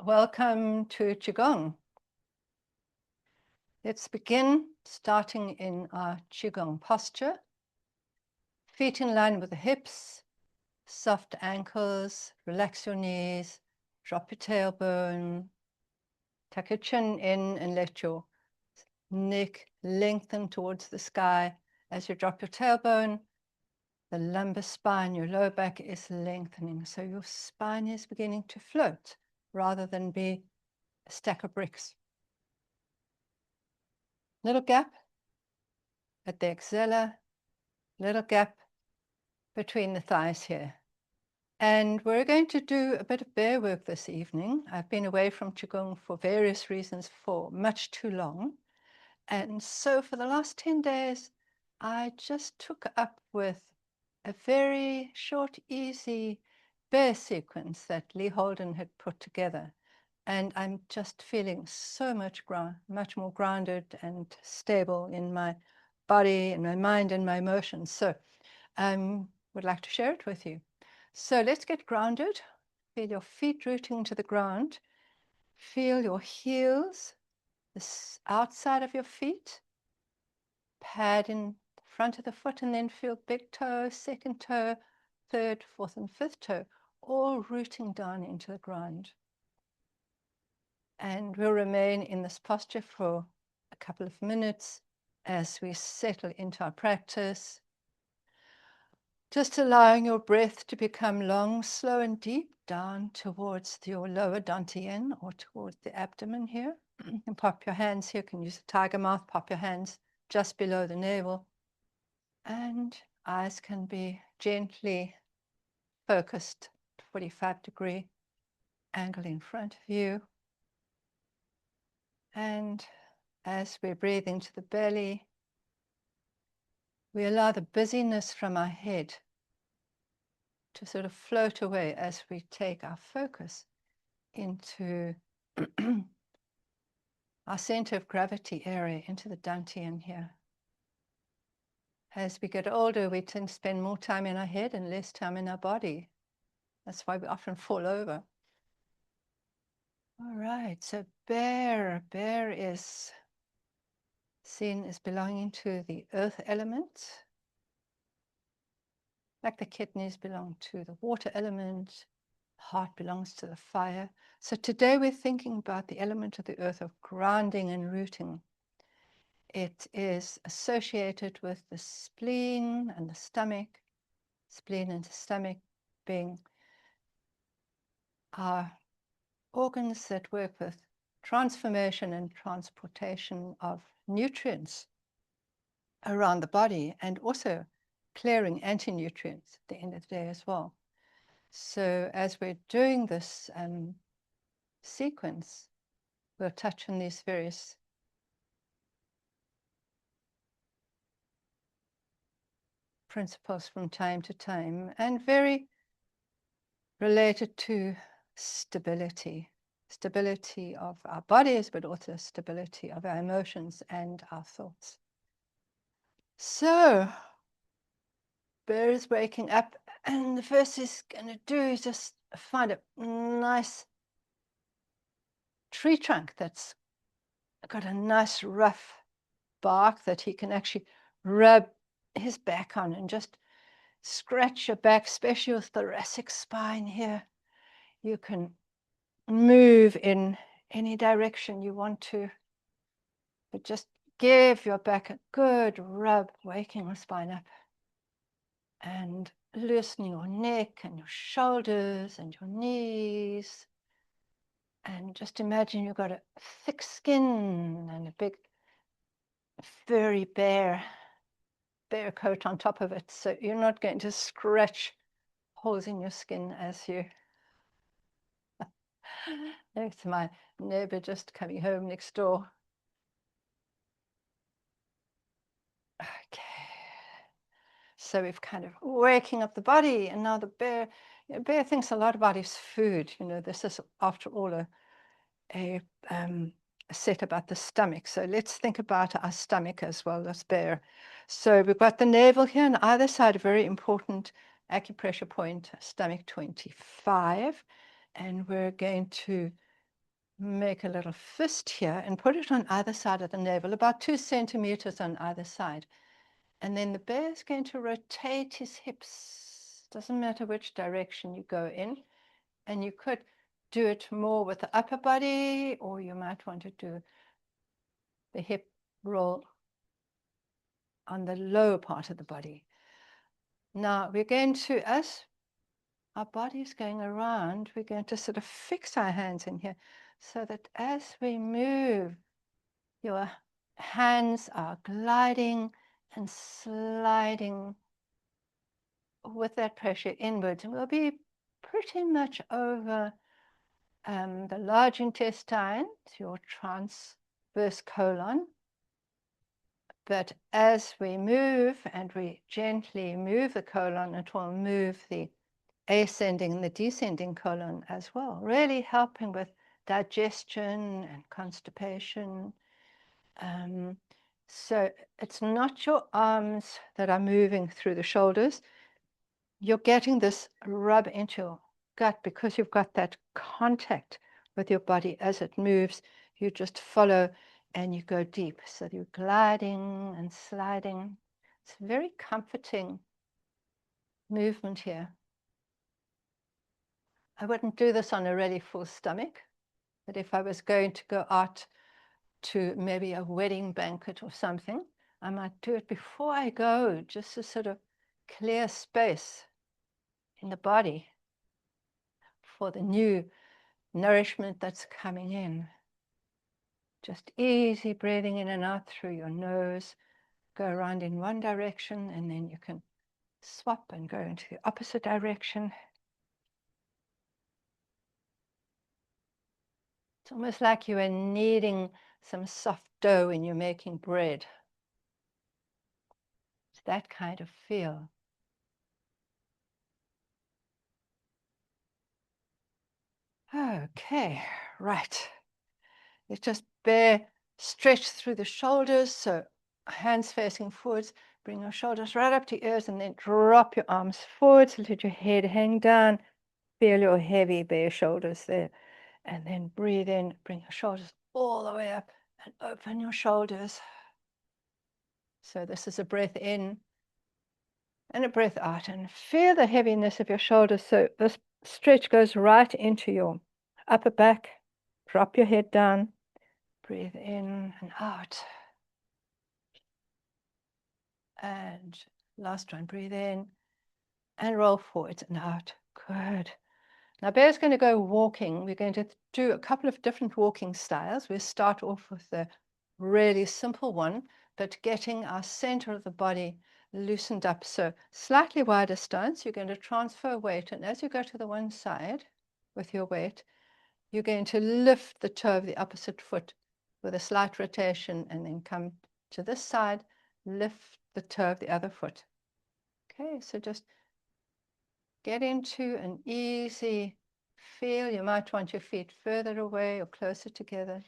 Welcome to Qigong. Let's begin starting in our Qigong posture. Feet in line with the hips, soft ankles, relax your knees, drop your tailbone, tuck your chin in and let your neck lengthen towards the sky. As you drop your tailbone, the lumbar spine, your lower back is lengthening. So your spine is beginning to float rather than be a stack of bricks. Little gap at the axilla, little gap between the thighs here. And we're going to do a bit of bear work this evening. I've been away from Qigong for various reasons for much too long. And so for the last 10 days, I just took up with a very short, easy bear sequence that Lee Holden had put together. And I'm just feeling so much more grounded and stable in my body, in my mind, and my emotions. So I would like to share it with you. So let's get grounded. Feel your feet rooting to the ground. Feel your heels, the outside of your feet. Pad in the front of the foot, and then feel big toe, second toe, third, fourth, and fifth toe, all rooting down into the ground. And we'll remain in this posture for a couple of minutes as we settle into our practice. Just allowing your breath to become long, slow, and deep down towards your lower dantian or towards the abdomen here. And pop your hands here. You can use a tiger mouth. Pop your hands just below the navel. And eyes can be gently focused, 45-degree angle in front of you. And as we breathe into the belly, we allow the busyness from our head to sort of float away as we take our focus into our center of gravity area, into the dantian here. As we get older, we tend to spend more time in our head and less time in our body. That's why we often fall over. All right, so bear is seen as belonging to the earth element, like the kidneys belong to the water element, the heart belongs to the fire. So today we're thinking about the element of the earth of grounding and rooting. It is associated with the spleen and the stomach, spleen and the stomach being our organs that work with transformation and transportation of nutrients around the body, and also clearing anti-nutrients at the end of the day as well. So as we're doing this sequence, we'll touch on these various principles from time to time, and very related to stability of our bodies, but also stability of our emotions and our thoughts. So bear is waking up, and the first he's going to do is just find a nice tree trunk that's got a nice rough bark that he can actually rub his back on and just scratch your back, especially your thoracic spine here. You can move in any direction you want to, but just give your back a good rub, waking your spine up and loosening your neck and your shoulders and your knees. And just imagine you've got a thick skin and a big furry bear coat on top of it, so you're not going to scratch holes in your skin as you there's my neighbor just coming home next door. Okay, so we've kind of waking up the body, and now the bear thinks a lot about his food. This is after all a set about the stomach. So let's think about our stomach as well as bear. So we've got the navel here on either side, a very important acupressure point, stomach 25. And we're going to make a little fist here and put it on either side of the navel, about 2 centimeters on either side. And then the bear is going to rotate his hips. Doesn't matter which direction you go in. And you could do it more with the upper body, or you might want to do the hip roll on the lower part of the body. Now we're going to, as our body's going around, we're going to sort of fix our hands in here so that as we move, your hands are gliding and sliding with that pressure inwards. And we'll be pretty much over the large intestine, your transverse colon. But as we move and we gently move the colon, it will move the ascending and the descending colon as well, really helping with digestion and constipation. So it's not your arms that are moving through the shoulders. You're getting this rub into your gut because you've got that contact with your body as it moves. You just follow and you go deep. So you're gliding and sliding. It's a very comforting movement here. I wouldn't do this on a really full stomach, but if I was going to go out to maybe a wedding banquet or something, I might do it before I go, just to sort of clear space in the body for the new nourishment that's coming in. Just easy breathing in and out through your nose. Go around in one direction and then you can swap and go into the opposite direction. It's almost like you are kneading some soft dough when you're making bread. It's that kind of feel. Okay, right. Let's just bear stretch through the shoulders. So hands facing forwards, bring your shoulders right up to ears and then drop your arms forwards. Let your head hang down. Feel your heavy bare shoulders there. And then breathe in, bring your shoulders all the way up and open your shoulders. So this is a breath in and a breath out, and feel the heaviness of your shoulders. So this stretch goes right into your upper back. Drop your head down. Breathe in and out. And last one, breathe in and roll forwards and out. Good. Now Bear's going to go walking. We're going to do a couple of different walking styles. We'll start off with the really simple one, but getting our center of the body loosened up. So slightly wider stance, you're going to transfer weight. And as you go to the one side with your weight, you're going to lift the toe of the opposite foot with a slight rotation and then come to this side, lift the toe of the other foot. Okay, so just get into an easy feel. You might want your feet further away or closer together.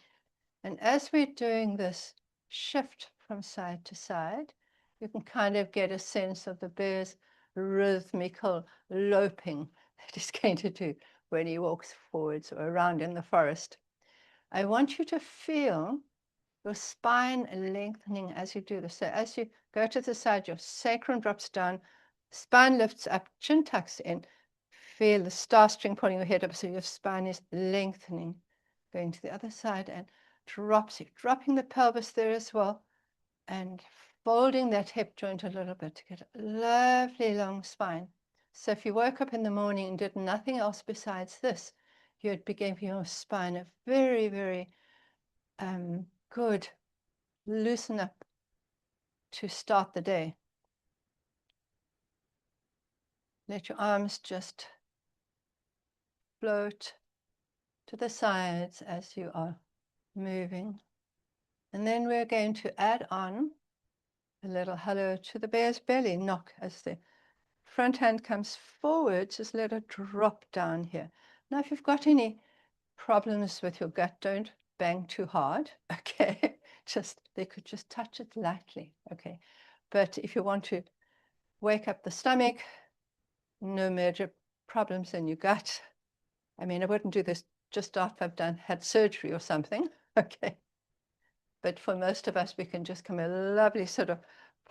And as we're doing this shift from side to side, you can kind of get a sense of the bear's rhythmical loping that he's going to do when he walks forwards or around in the forest. I want you to feel your spine lengthening as you do this. So as you go to the side, your sacrum drops down, spine lifts up, chin tucks in. Feel the star string pulling your head up so your spine is lengthening. Going to the other side and drops you, dropping the pelvis there as well, and folding that hip joint a little bit to get a lovely long spine. So if you woke up in the morning and did nothing else besides this, you'd be giving your spine a very, very good loosen up to start the day. Let your arms just float to the sides as you are moving. And then we're going to add on a little hello to the bear's belly knock. As the front hand comes forward, just let it drop down here. Now, if you've got any problems with your gut, don't bang too hard, okay? They could just touch it lightly, okay? But if you want to wake up the stomach, no major problems in your gut. I mean, I wouldn't do this just after I've had surgery or something. Okay. But for most of us, we can just come a lovely sort of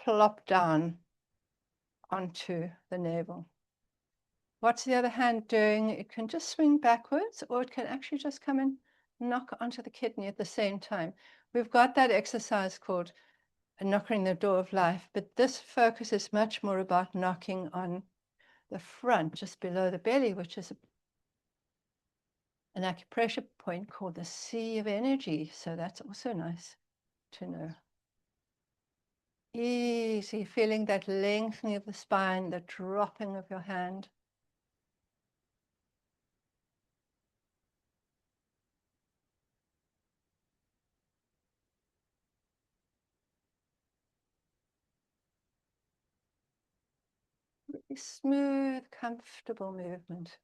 plop down onto the navel. What's the other hand doing? It can just swing backwards, or it can actually just come and knock onto the kidney at the same time. We've got that exercise called knocking the door of life, but this focus is much more about knocking on the front, just below the belly, which is an acupressure point called the sea of energy. So that's also nice to know. Easy, feeling that lengthening of the spine, the dropping of your hand. Really smooth, comfortable movement.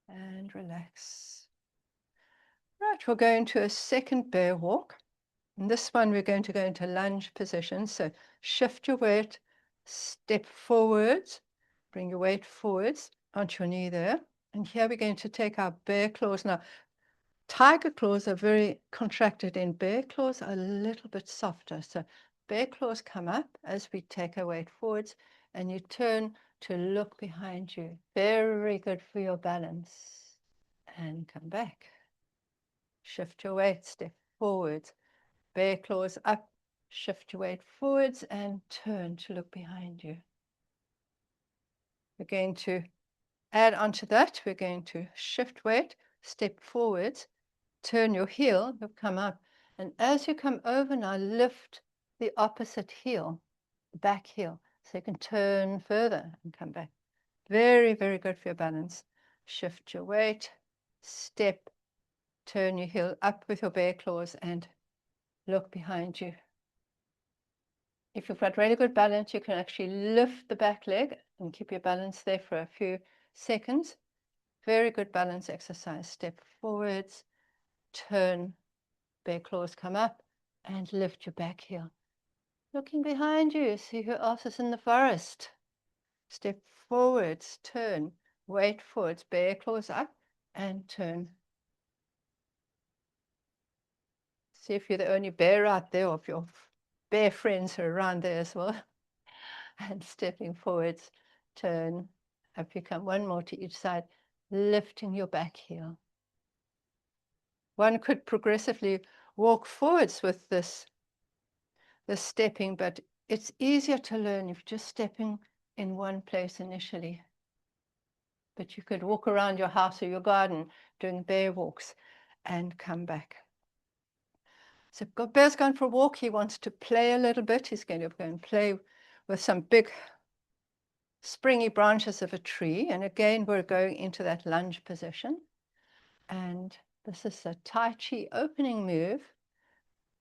And relax. Right, we'll go into a second bear walk. In this one, we're going to go into lunge position. So shift your weight, step forwards, bring your weight forwards onto your knee there. And here we're going to take our bear claws. Now, tiger claws are very contracted and bear claws are a little bit softer. So bear claws come up as we take our weight forwards, and you turn to look behind you. Very good for your balance. And come back. Shift your weight, step forwards. Bear claws up, shift your weight forwards and turn to look behind you. We're going to add onto that, we're going to shift weight, step forwards, turn your heel, you'll come up. And as you come over now, lift the opposite heel, the back heel, so you can turn further and come back. Very, very good for your balance. Shift your weight, step, turn your heel up with your bear claws and look behind you. If you've got really good balance, you can actually lift the back leg and keep your balance there for a few seconds. Very good balance exercise. Step forwards, turn, bear claws come up, and lift your back heel. Looking behind you, see who else is in the forest. Step forwards, turn, weight forwards, bear claws up, and turn. See if you're the only bear out there, or if your bear friends are around there as well. And stepping forwards, turn, up you come, one more to each side, lifting your back heel. One could progressively walk forwards with this stepping, but it's easier to learn if you're just stepping in one place initially. But you could walk around your house or your garden doing bear walks and come back. So Bear's gone for a walk. He wants to play a little bit. He's going to go and play with some big springy branches of a tree. And again, we're going into that lunge position. And this is a Tai Chi opening move.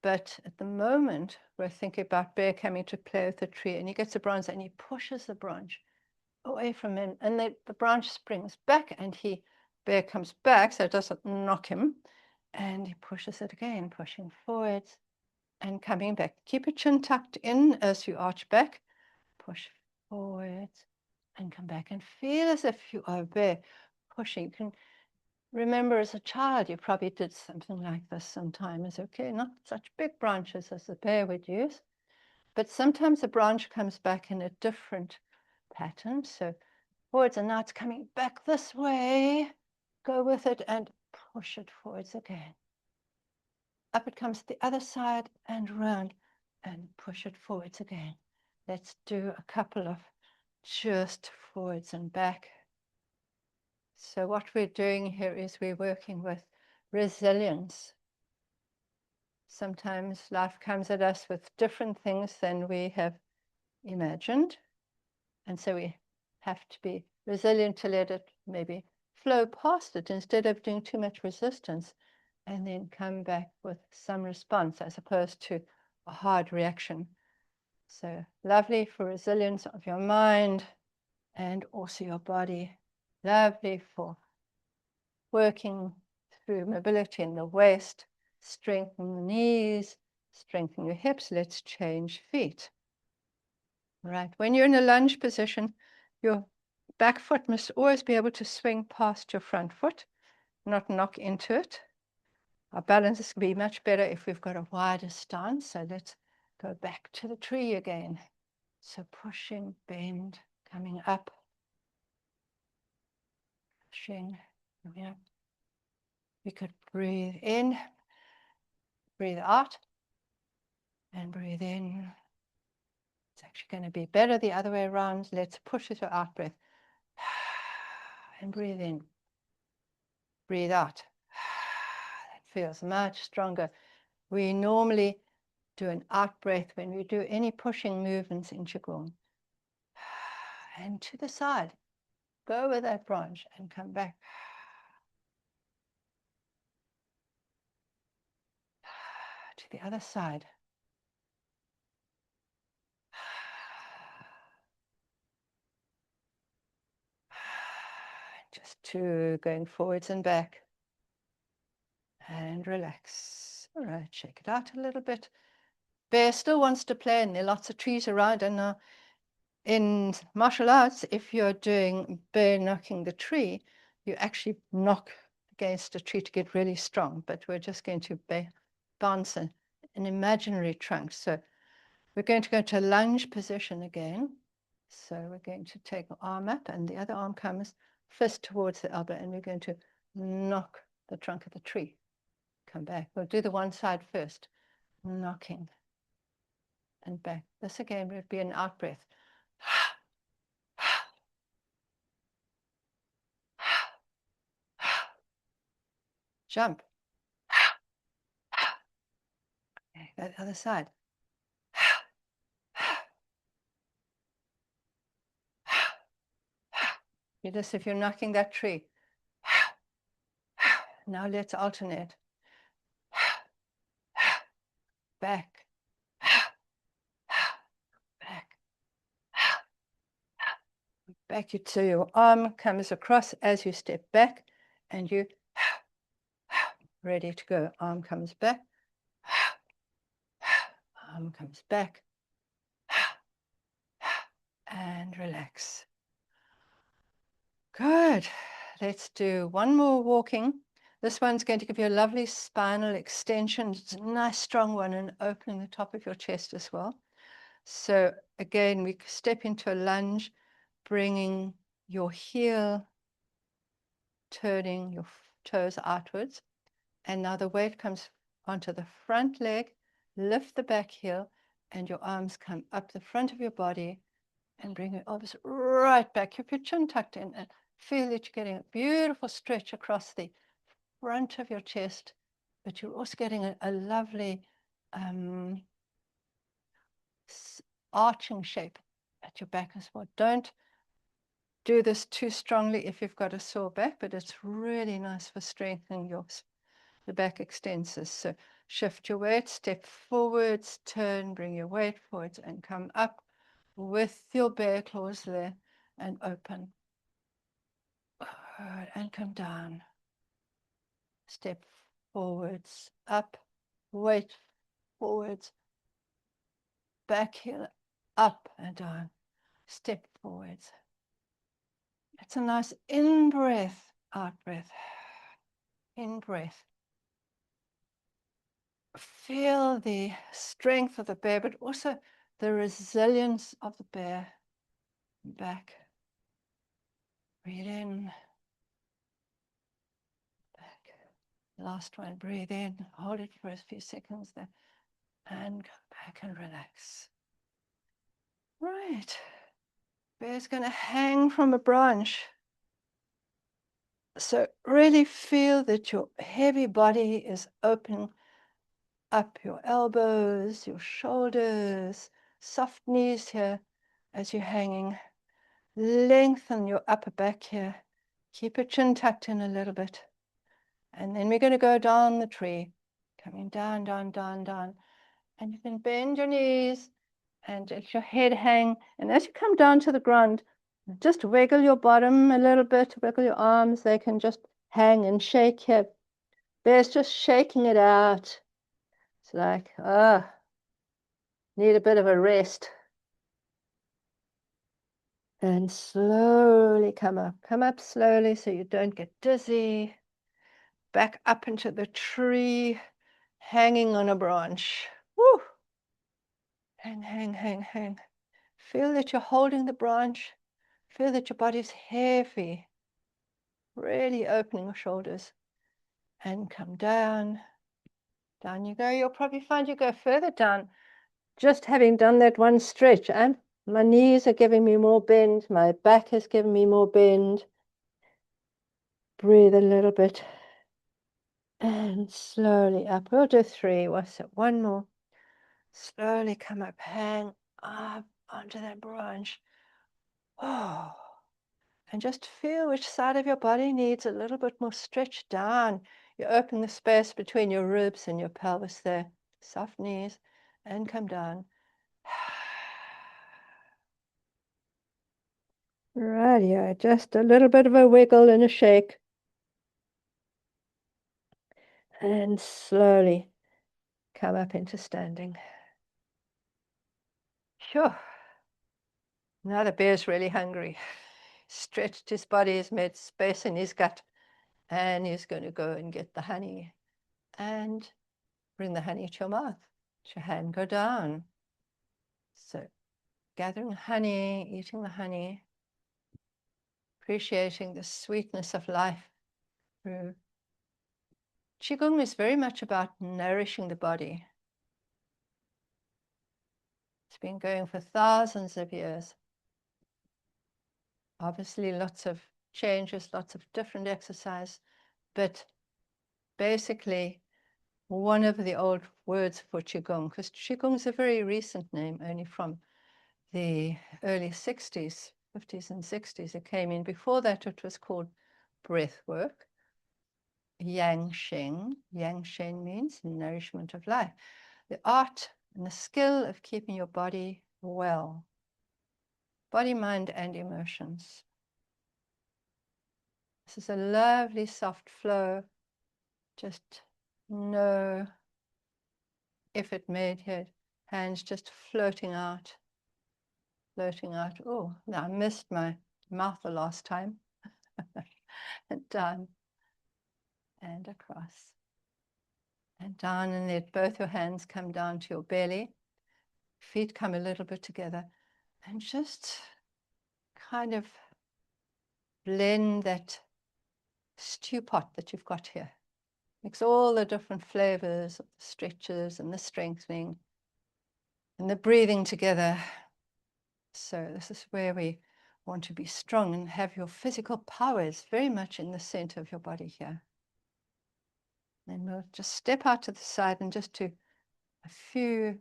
But at the moment, we're thinking about Bear coming to play with the tree. And he gets a branch and he pushes the branch away from him. And the branch springs back and Bear comes back so it doesn't knock him. And he pushes it again, pushing forwards and coming back. Keep your chin tucked in as you arch back. Push forwards and come back and feel as if you are there pushing. You can remember as a child, you probably did something like this sometimes. Okay, not such big branches as the bear would use, but sometimes the branch comes back in a different pattern. So forwards, and now it's coming back this way. Go with it and push it forwards again. Up it comes to the other side and round and push it forwards again. Let's do a couple of just forwards and back. So what we're doing here is we're working with resilience. Sometimes life comes at us with different things than we have imagined. And so we have to be resilient to let it maybe flow past it instead of doing too much resistance, and then come back with some response as opposed to a hard reaction. So lovely for resilience of your mind and also your body. Lovely for working through mobility in the waist, strengthen the knees, strengthen your hips. Let's change feet. Right. When you're in a lunge position, your back foot must always be able to swing past your front foot, not knock into it. Our balance is going to be much better if we've got a wider stance. So let's go back to the tree again. So pushing, bend, coming up, pushing, coming up. We could breathe in, breathe out, and breathe in. It's actually going to be better the other way around. Let's push with your out breath. And breathe in. Breathe out. That feels much stronger. We normally do an out breath when we do any pushing movements in Qigong. And to the side. Go with that branch and come back. To the other side. Just two, going forwards and back. And relax. All right, shake it out a little bit. Bear still wants to play, and there are lots of trees around. And in martial arts, if you're doing bear knocking the tree, you actually knock against a tree to get really strong. But we're just going to bounce an imaginary trunk. So we're going to go to a lunge position again. So we're going to take an arm up, and the other arm comes fist towards the elbow, and we're going to knock the trunk of the tree. Come back. We'll do the one side first. Knocking and back. This again would be an out breath. Jump. Okay, go the other side. Do this if you're knocking that tree. Now let's alternate. Back. Back. Back. So your arm comes across as you step back, and you ready to go. Arm comes back. Arm comes back. And relax. Good. Let's do one more walking. This one's going to give you a lovely spinal extension. It's a nice strong one, and opening the top of your chest as well. So again, we step into a lunge, bringing your heel, turning your toes outwards. And now the weight comes onto the front leg, lift the back heel, and your arms come up the front of your body and bring your elbows right back. Keep your chin tucked in and feel that you're getting a beautiful stretch across the front of your chest, but you're also getting a lovely arching shape at your back as well. Don't do this too strongly if you've got a sore back, but it's really nice for strengthening the back extensors. So shift your weight, step forwards, turn, bring your weight forwards, and come up with your bear claws there and open. And come down. Step forwards, up, weight forwards, back heel, up and down. Step forwards. It's a nice in-breath, out-breath. In-breath. Feel the strength of the bear, but also the resilience of the bear. Back. Breathe in. Back. Last one. Breathe in. Hold it for a few seconds there. And come back and relax. Right. Bear's going to hang from a branch. So really feel that your heavy body is opening up your elbows, your shoulders, soft knees here as you're hanging. Lengthen your upper back here. Keep your chin tucked in a little bit. And then we're going to go down the tree, coming down, down, down, down. And you can bend your knees and let your head hang. And as you come down to the ground, just wiggle your bottom a little bit, wiggle your arms. They can just hang and shake here. Bear's just shaking it out. It's like, need a bit of a rest. And slowly come up. Come up slowly so you don't get dizzy. Back up into the tree, hanging on a branch. Woo! Hang, hang, hang, hang. Feel that you're holding the branch. Feel that your body's heavy. Really opening your shoulders. And come down. Down you go. You'll probably find you go further down just having done that one stretch. And my knees are giving me more bend. My back is giving me more bend. Breathe a little bit. And slowly up. We'll do 3. What's it? 1 more. Slowly come up. Hang up onto that branch. Oh. And just feel which side of your body needs a little bit more stretch down. You open the space between your ribs and your pelvis there. Soft knees. And come down. Rightio, just a little bit of a wiggle and a shake. And slowly come up into standing. Sure. Now the bear's really hungry. Stretched his body, he's made space in his gut, and he's going to go and get the honey and bring the honey to your mouth. Let your hand go down. So gathering honey, eating the honey, appreciating the sweetness of life through. Qigong is very much about nourishing the body. It's been going for thousands of years. Obviously, lots of changes, lots of different exercise, but basically, one of the old words for Qigong, because Qigong is a very recent name, only from the early 60s, 50s and 60s it came in. Before that, it was called breath work. Yang Sheng. Yang Sheng means nourishment of life. The art and the skill of keeping your body well. Body, mind, and emotions. This is a lovely soft flow. Just no effort made here. Hands just floating out. Floating out. Oh, I missed my mouth the last time. And down. And across. And down, and let both your hands come down to your belly. Feet come a little bit together. And just kind of blend that stew pot that you've got here. Mix all the different flavors of the stretches and the strengthening and the breathing together. So this is where we want to be strong and have your physical powers very much in the center of your body here. Then we'll just step out to the side and just do a few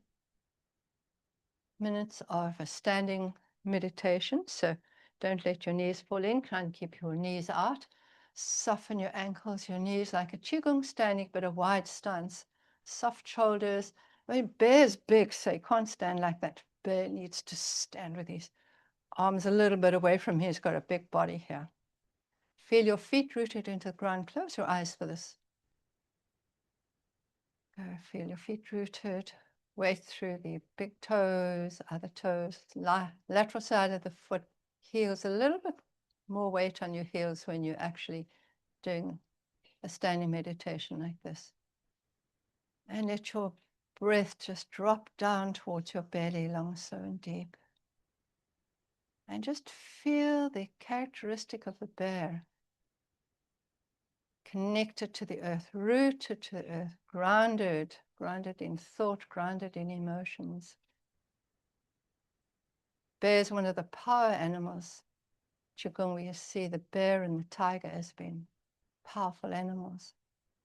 minutes of a standing meditation. So don't let your knees fall in. Try and keep your knees out. Soften your ankles, your knees, like a Qigong standing, but a wide stance. Soft shoulders. I mean, bear's big, so he can't stand like that. Bear needs to stand with his arms a little bit away from him. He's got a big body here. Feel your feet rooted into the ground. Close your eyes for this. Go, feel your feet rooted. Weight through the big toes, other toes, lateral side of the foot, heels, a little bit more weight on your heels when you're actually doing a standing meditation like this. And let your breath just drop down towards your belly, long, slow, and deep. And just feel the characteristic of the bear. Connected to the earth, rooted to the earth, grounded in thought, grounded in emotions. Bear is one of the power animals. Qigong, we see the bear and the tiger as being powerful animals.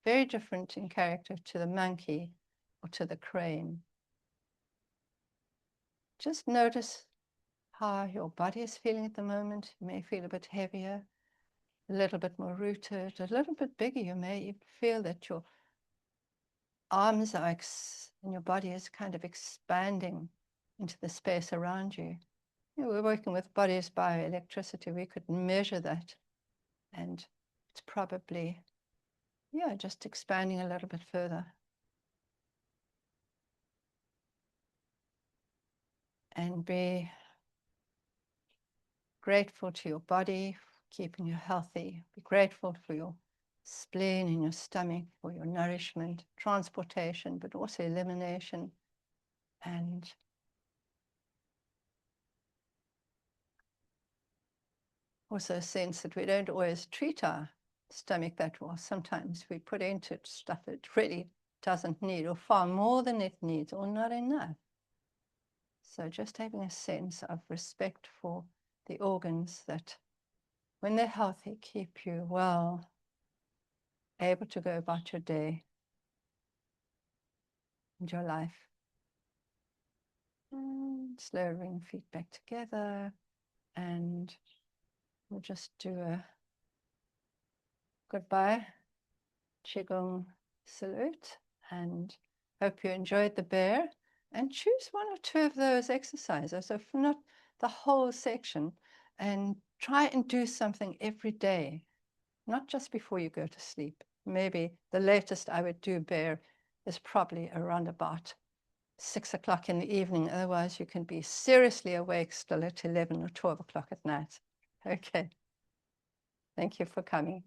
Very different in character to the monkey or to the crane. Just notice how your body is feeling at the moment. You may feel a bit heavier, a little bit more rooted, a little bit bigger. You may even feel that your arms are and your body is kind of expanding into the space around you. We're working with bodies bioelectricity. We could measure that, and it's probably, just expanding a little bit further. And be grateful to your body for keeping you healthy. Be grateful for your spleen in your stomach, for your nourishment, transportation, but also elimination. And also a sense that we don't always treat our stomach that well. Sometimes we put into it stuff it really doesn't need, or far more than it needs, or not enough. So just having a sense of respect for the organs that, when they're healthy, keep you well, able to go about your day and your life. And slow bring feet back together, and we'll just do a goodbye Qigong salute, and hope you enjoyed the bear, and choose one or two of those exercises, if not the whole section, and try and do something every day, not just before you go to sleep. Maybe the latest I would do bear is probably around about 6 o'clock in the evening. Otherwise, you can be seriously awake still at 11 or 12 o'clock at night. Okay. Thank you for coming.